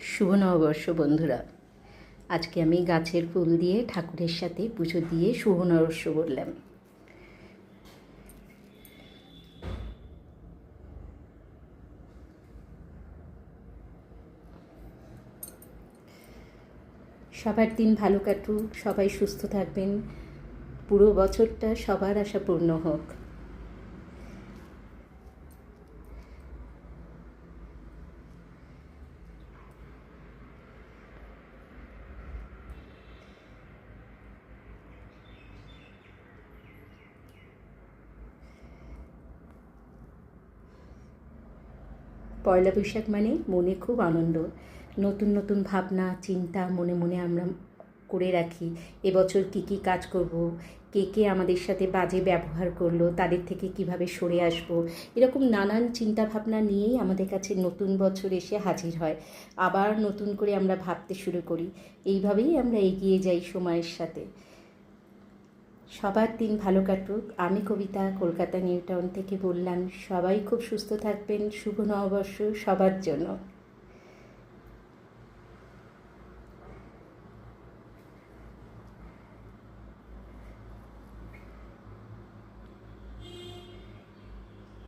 শুভ নববর্ষ বন্ধুরা। আজকে আমি গাছের ফুল দিয়ে ঠাকুরের সাথে পুজো দিয়ে শুভ নববর্ষ বললাম। সবার দিন ভালো কাটুক, সবাই সুস্থ থাকবেন, পুরো বছরটা সবার আশা পূর্ণ হোক। পয়লা বৈশাখ মানে মনে খুব আনন্দ, নতুন নতুন ভাবনা চিন্তা মনে মনে আমরা করে রাখি। এবছর কী কী কাজ করব, কে কে আমাদের সাথে বাজে ব্যবহার করলো, তাদের থেকে কিভাবে সরে আসব, এরকম নানান চিন্তা ভাবনা নিয়েই আমাদের কাছে নতুন বছর এসে হাজির হয়। আবার নতুন করে আমরা ভাবতে শুরু করি। এইভাবেই আমরা এগিয়ে যাই সময়ের সাথে। সবার দিন ভালো কাটুক। আমি কবিতা, কলকাতা নিউ টাউন থেকে বললাম। সবাই খুব সুস্থ থাকবেন। শুভ নববর্ষ সবার জন্য।